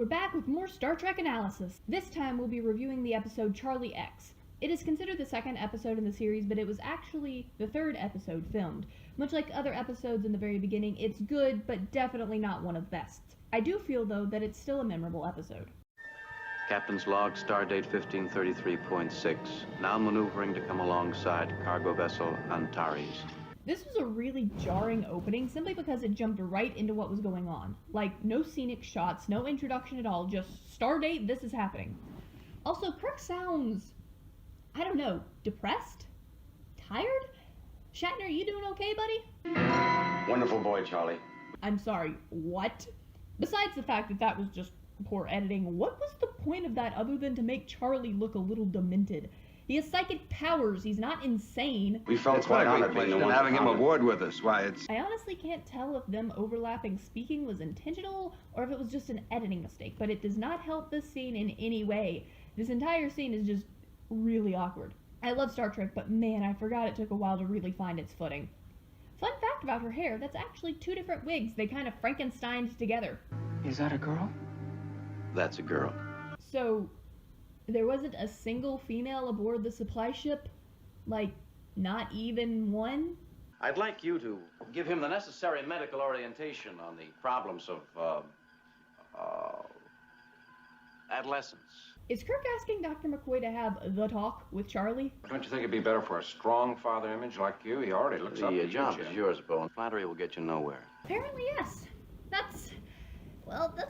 we're back with more Star Trek analysis. This time we'll be reviewing the episode Charlie X. It is considered the second episode in the series, but it was actually the third episode filmed. Much like other episodes in the very beginning, it's good, but definitely not one of the best. I do feel, though, that it's still a memorable episode. Captain's log, stardate 1533.6. Now maneuvering to come alongside cargo vessel Antares. This was a really jarring opening simply because it jumped right into what was going on. Like, no scenic shots, no introduction at all, just stardate, this is happening. Also, Kirk sounds, I don't know, depressed? Tired? Shatner, you doing okay, buddy? Wonderful boy, Charlie. I'm sorry, what? Besides the fact that that was just poor editing, what was the point of that other than to make Charlie look a little demented? He has psychic powers, he's not insane. We felt quite honored being the one having him aboard with us. Why, it's... I honestly can't tell if them overlapping speaking was intentional or if it was just an editing mistake, but it does not help this scene in any way. This entire scene is just really awkward. I love Star Trek, but man, I forgot it took a while to really find its footing. Fun fact about her hair, that's actually two different wigs. They kind of Frankensteined together. Is that a girl? That's a girl. So, there wasn't a single female aboard the supply ship? Like, not even one? I'd like you to give him the necessary medical orientation on the problems of, adolescence. Is Kirk asking Dr. McCoy to have the talk with Charlie? Don't you think it'd be better for a strong father image like you? He already looks up to The you, job Jim. is yours, Bo, and flattery will get you nowhere. Apparently, yes. That's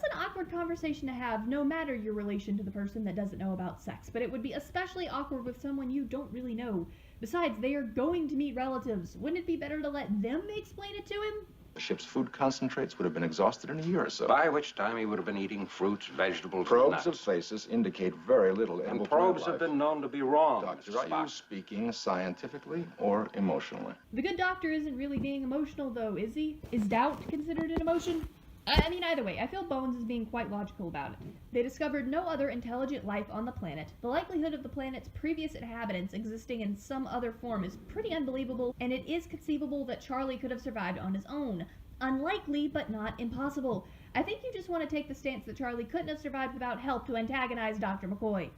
an awkward conversation to have, no matter your relation to the person that doesn't know about sex. But it would be especially awkward with someone you don't really know. Besides, they are going to meet relatives. Wouldn't it be better to let them explain it to him? The ship's food concentrates would have been exhausted in a year or so. By which time he would have been eating fruits, vegetables, Probes and of faces indicate very little And infiltrated probes life. have been known to be wrong, Doctor, Mr. are you Spock. speaking scientifically or emotionally? The good doctor isn't really being emotional, though, is he? Is doubt considered an emotion? I mean, either way, I feel Bones is being quite logical about it. They discovered no other intelligent life on the planet. The likelihood of the planet's previous inhabitants existing in some other form is pretty unbelievable, and it is conceivable that Charlie could have survived on his own. Unlikely, but not impossible. I think you just want to take the stance that Charlie couldn't have survived without help to antagonize Dr. McCoy.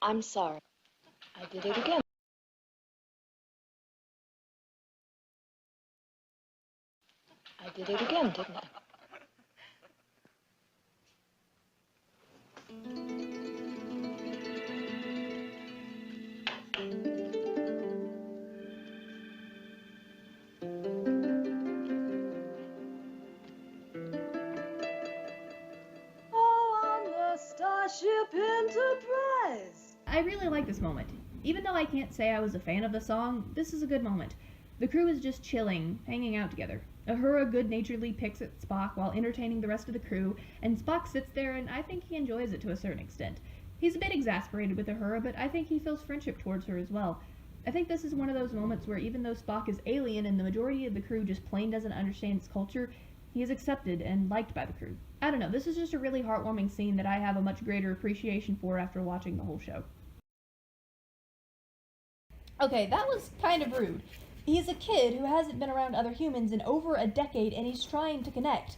I'm sorry. I did it again. I did it again, didn't I? Oh, on the Starship Enterprise. I really like this moment. Even though I can't say I was a fan of the song, this is a good moment. The crew is just chilling, hanging out together. Uhura good-naturedly picks at Spock while entertaining the rest of the crew, and Spock sits there and I think he enjoys it to a certain extent. He's a bit exasperated with Uhura, but I think he feels friendship towards her as well. I think this is one of those moments where even though Spock is alien and the majority of the crew just plain doesn't understand his culture, he is accepted and liked by the crew. I don't know, this is just a really heartwarming scene that I have a much greater appreciation for after watching the whole show. Okay, that was kind of rude. He's a kid who hasn't been around other humans in over a decade and he's trying to connect.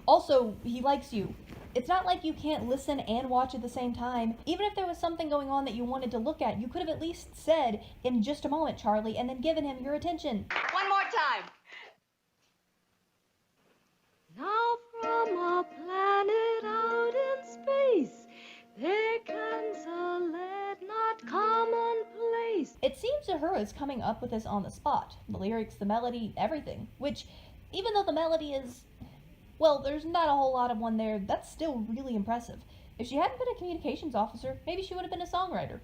Also, he likes you. It's not like you can't listen and watch at the same time. Even if there was something going on that you wanted to look at, you could have at least said, "In just a moment, Charlie," and then given him your attention. One more time. Now from a planet out in space, there comes a land not commonplace. It seems Uhura is coming up with this on the spot. The lyrics, the melody, everything. Which, even though the melody is... well, there's not a whole lot of one there, that's still really impressive. If she hadn't been a communications officer, maybe she would have been a songwriter.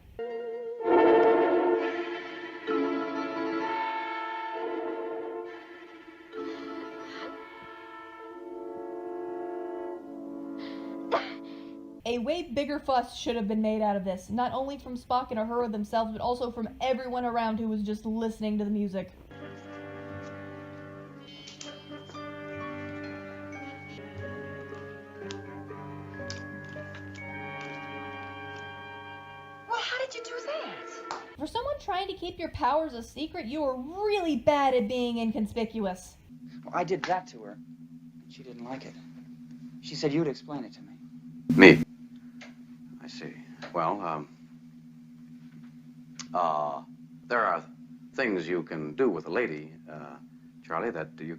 A way bigger fuss should have been made out of this, not only from Spock and Uhura themselves, but also from everyone around who was just listening to the music. did you do that? For someone trying to keep your powers a secret, you are really bad at being inconspicuous. Well, I did that to her. She didn't like it. She said you'd explain it to me. Me? I see. Well, there are things you can do with a lady, Charlie, that you...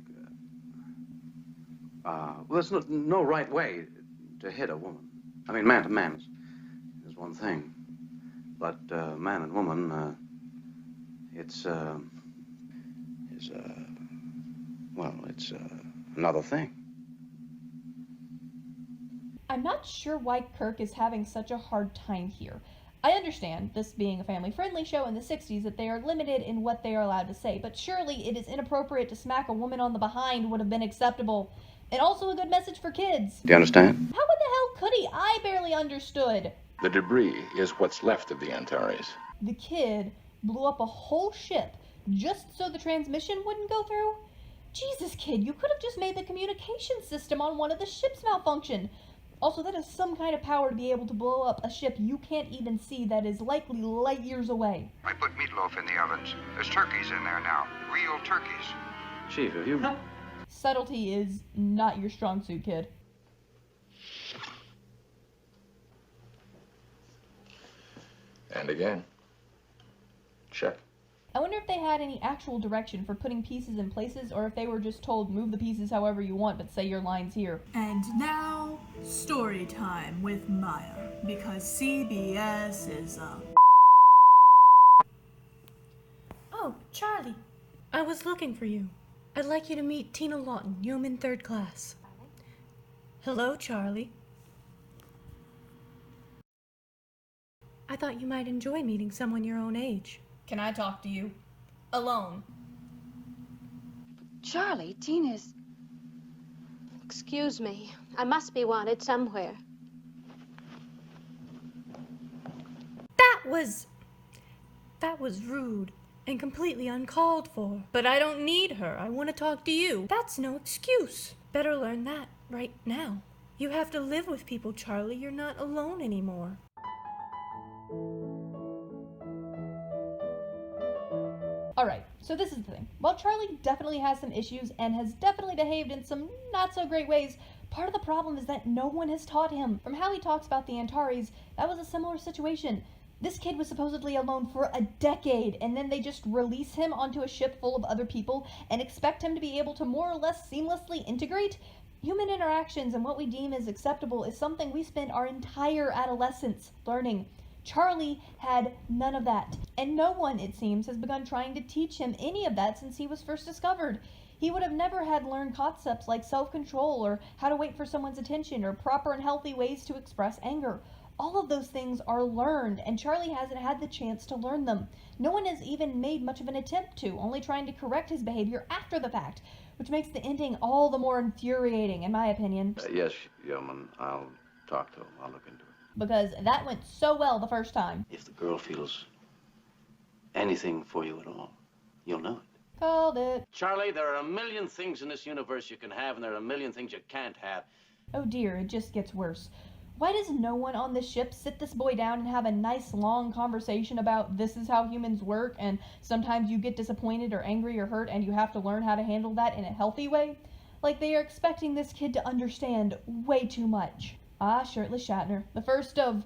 well, there's no right way to hit a woman. I mean, man to man is one thing. But man and woman, it's another thing. I'm not sure why Kirk is having such a hard time here. I understand, this being a family-friendly show in the 60s, that they are limited in what they are allowed to say, but surely it is inappropriate to smack a woman on the behind would have been acceptable, and also a good message for kids. Do you understand? How in the hell could he? I barely understood. The debris is what's left of the Antares. The kid blew up a whole ship just so the transmission wouldn't go through? Jesus, kid, you could have just made the communication system on one of the ships malfunction. Also, that is some kind of power to be able to blow up a ship you can't even see that is likely light years away. I put meatloaf in the ovens. There's turkeys in there now. Real turkeys. Chief, have you... Subtlety is not your strong suit, kid. And again. Check. I wonder if they had any actual direction for putting pieces in places, or if they were just told, move the pieces however you want, but say your lines here. And now, story time with Maya, because CBS is, Oh, Charlie. I was looking for you. I'd like you to meet Tina Lawton, Yeoman 3rd Class. Hello, Charlie. I thought you might enjoy meeting someone your own age. Can I talk to you? Alone. Charlie, Tina's... Excuse me. I must be wanted somewhere. That was rude and completely uncalled for. But I don't need her. I want to talk to you. That's no excuse. Better learn that right now. You have to live with people, Charlie. You're not alone anymore. Alright, so this is the thing. While Charlie definitely has some issues and has definitely behaved in some not so great ways, part of the problem is that no one has taught him. From how he talks about the Antares, that was a similar situation. This kid was supposedly alone for a decade, and then they just release him onto a ship full of other people and expect him to be able to more or less seamlessly integrate? Human interactions and what we deem as acceptable is something we spend our entire adolescence learning. Charlie had none of that, and no one, it seems, has begun trying to teach him any of that since he was first discovered. He would have never had learned concepts like self-control or how to wait for someone's attention or proper and healthy ways to express anger. All of those things are learned, and Charlie hasn't had the chance to learn them. No one has even made much of an attempt to, only trying to correct his behavior after the fact, which makes the ending all the more infuriating, in my opinion. Yes, Yeoman, I'll talk to him. I'll look into it. Because that went so well the first time. If the girl feels anything for you at all, you'll know it. Called it. Charlie, there are a million things in this universe you can have, and there are a million things you can't have. Oh dear, it just gets worse. Why does no one on this ship sit this boy down and have a nice long conversation about this is how humans work, and sometimes you get disappointed or angry or hurt and you have to learn how to handle that in a healthy way? Like they are expecting this kid to understand way too much. Ah, Shirtless Shatner, the first of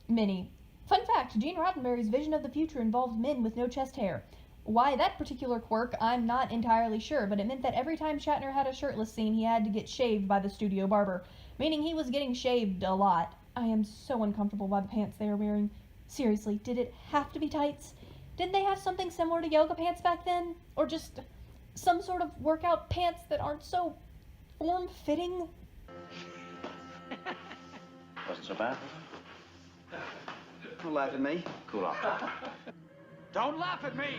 many. Fun fact, Gene Roddenberry's vision of the future involved men with no chest hair. Why that particular quirk, I'm not entirely sure, but it meant that every time Shatner had a shirtless scene, he had to get shaved by the studio barber, meaning he was getting shaved a lot. I am so uncomfortable by the pants they are wearing. Seriously, did it have to be tights? Didn't they have something similar to yoga pants back then? Or just some sort of workout pants that aren't so form-fitting? Wasn't so bad, was it? Don't laugh at me. Cool off. Don't laugh at me!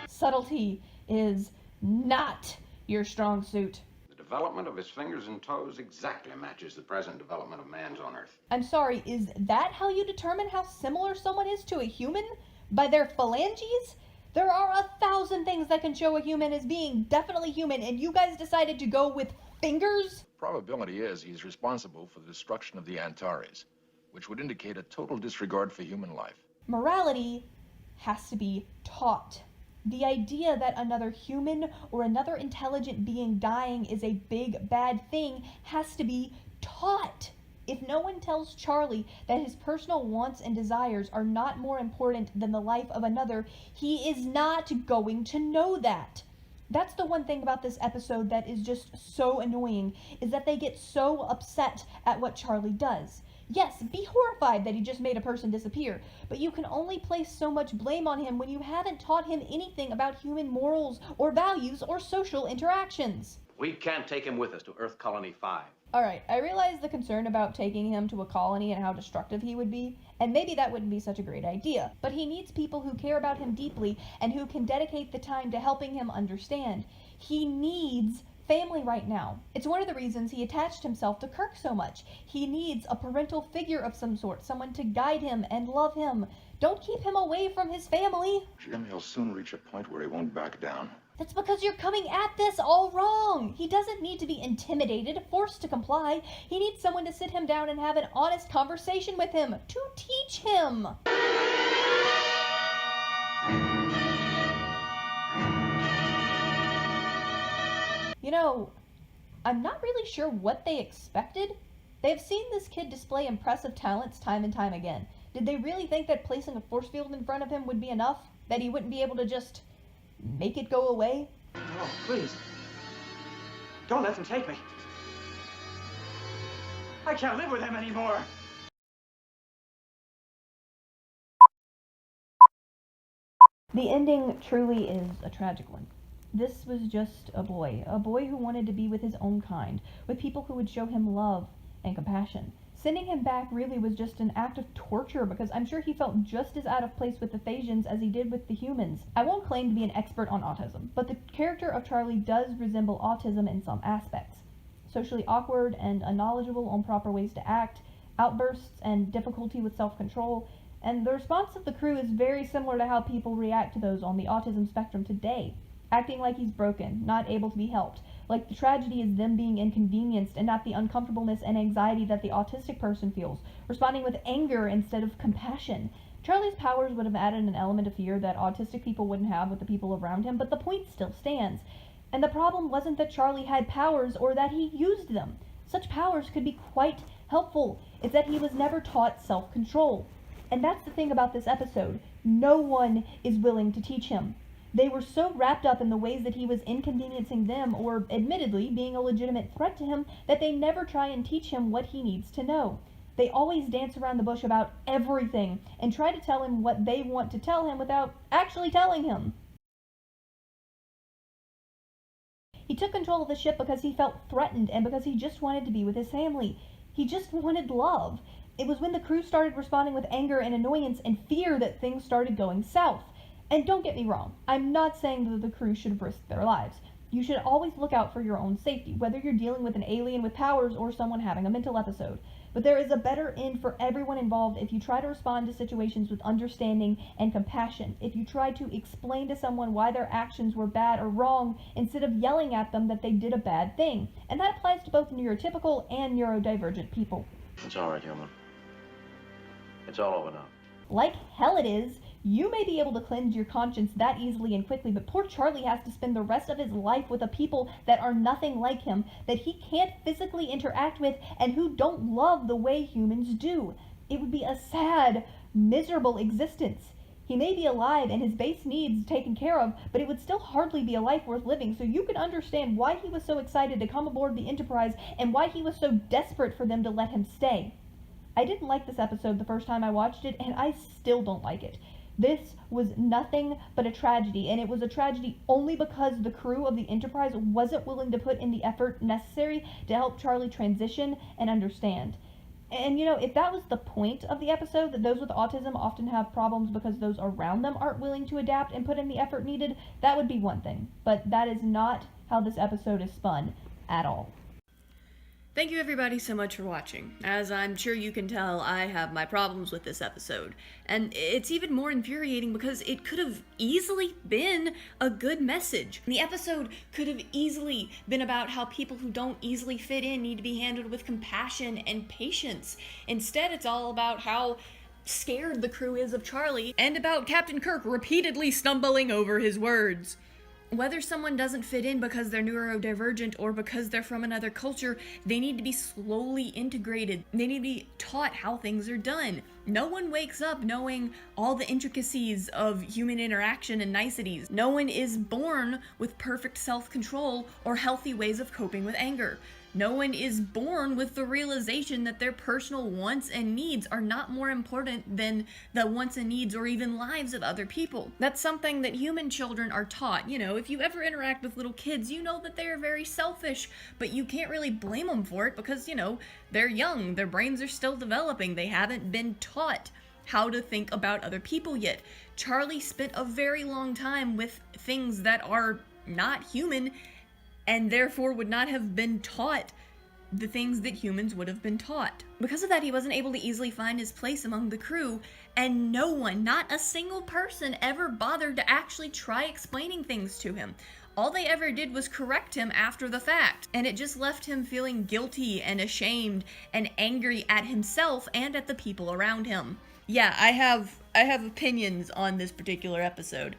Subtlety is not your strong suit. The development of his fingers and toes exactly matches the present development of man's on Earth. I'm sorry, is that how you determine how similar someone is to a human? By their phalanges? There are 1,000 things that can show a human as being definitely human, and you guys decided to go with fingers? Probability is he's responsible for the destruction of the Antares, which would indicate a total disregard for human life. Morality has to be taught. The idea that another human or another intelligent being dying is a big bad thing has to be taught. If no one tells Charlie that his personal wants and desires are not more important than the life of another, he is not going to know that. That's the one thing about this episode that is just so annoying, is that they get so upset at what Charlie does. Yes, be horrified that he just made a person disappear, but you can only place so much blame on him when you haven't taught him anything about human morals or values or social interactions. We can't take him with us to Earth Colony 5. Alright, I realize the concern about taking him to a colony and how destructive he would be, and maybe that wouldn't be such a great idea, but he needs people who care about him deeply and who can dedicate the time to helping him understand. He needs family right now. It's one of the reasons he attached himself to Kirk so much. He needs a parental figure of some sort, someone to guide him and love him. Don't keep him away from his family. Jim, he'll soon reach a point where he won't back down. That's because you're coming at this all wrong. He doesn't need to be intimidated, forced to comply. He needs someone to sit him down and have an honest conversation with him, to teach him. You know, I'm not really sure what they expected. They've seen this kid display impressive talents time and time again. Did they really think that placing a force field in front of him would be enough? That he wouldn't be able to just make it go away? Oh, please. Don't let them take me. I can't live with them anymore. The ending truly is a tragic one. This was just a boy who wanted to be with his own kind, with people who would show him love and compassion. Sending him back really was just an act of torture, because I'm sure he felt just as out of place with the Thasians as he did with the humans. I won't claim to be an expert on autism, but the character of Charlie does resemble autism in some aspects. Socially awkward and unknowledgeable on proper ways to act, outbursts and difficulty with self-control, and the response of the crew is very similar to how people react to those on the autism spectrum today. Acting like he's broken, not able to be helped, like the tragedy is them being inconvenienced and not the uncomfortableness and anxiety that the autistic person feels, responding with anger instead of compassion. Charlie's powers would have added an element of fear that autistic people wouldn't have with the people around him, but the point still stands. And the problem wasn't that Charlie had powers or that he used them. Such powers could be quite helpful. It's that he was never taught self-control. And that's the thing about this episode. No one is willing to teach him. They were so wrapped up in the ways that he was inconveniencing them, or admittedly being a legitimate threat to him, that they never try and teach him what he needs to know. They always dance around the bush about everything and try to tell him what they want to tell him without actually telling him. He took control of the ship because he felt threatened and because he just wanted to be with his family. He just wanted love. It was when the crew started responding with anger and annoyance and fear that things started going south. And don't get me wrong, I'm not saying that the crew should have risked their lives. You should always look out for your own safety, whether you're dealing with an alien with powers or someone having a mental episode. But there is a better end for everyone involved if you try to respond to situations with understanding and compassion, if you try to explain to someone why their actions were bad or wrong instead of yelling at them that they did a bad thing. And that applies to both neurotypical and neurodivergent people. It's all right, human. It's all over now. Like hell it is. You may be able to cleanse your conscience that easily and quickly, but poor Charlie has to spend the rest of his life with a people that are nothing like him, that he can't physically interact with, and who don't love the way humans do. It would be a sad, miserable existence. He may be alive and his base needs taken care of, but it would still hardly be a life worth living, so you can understand why he was so excited to come aboard the Enterprise and why he was so desperate for them to let him stay. I didn't like this episode the first time I watched it, and I still don't like it. This was nothing but a tragedy, and it was a tragedy only because the crew of the Enterprise wasn't willing to put in the effort necessary to help Charlie transition and understand. And you know, if that was the point of the episode, that those with autism often have problems because those around them aren't willing to adapt and put in the effort needed, that would be one thing. But that is not how this episode is spun at all. Thank you everybody so much for watching. As I'm sure you can tell, I have my problems with this episode. And it's even more infuriating because it could have easily been a good message. The episode could have easily been about how people who don't easily fit in need to be handled with compassion and patience. Instead, it's all about how scared the crew is of Charlie, and about Captain Kirk repeatedly stumbling over his words. Whether someone doesn't fit in because they're neurodivergent or because they're from another culture, they need to be slowly integrated. They need to be taught how things are done. No one wakes up knowing all the intricacies of human interaction and niceties. No one is born with perfect self-control or healthy ways of coping with anger. No one is born with the realization that their personal wants and needs are not more important than the wants and needs or even lives of other people. That's something that human children are taught. You know, if you ever interact with little kids, you know that they're very selfish, but you can't really blame them for it because, you know, they're young, their brains are still developing, they haven't been taught how to think about other people yet. Charlie spent a very long time with things that are not human and therefore would not have been taught the things that humans would have been taught. Because of that, he wasn't able to easily find his place among the crew, and no one, not a single person, ever bothered to actually try explaining things to him. All they ever did was correct him after the fact, and it just left him feeling guilty and ashamed and angry at himself and at the people around him. Yeah, I have opinions on this particular episode.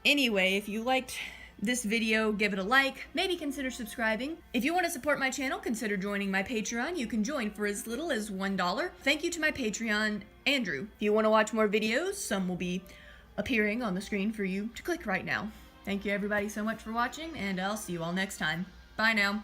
Anyway, if you liked this video, give it a like, maybe consider subscribing. If you want to support my channel, consider joining my Patreon. You can join for as little as $1. Thank you to my Patreon, Andrew. If you want to watch more videos, some will be appearing on the screen for you to click right now. Thank you everybody so much for watching, and I'll see you all next time. Bye now.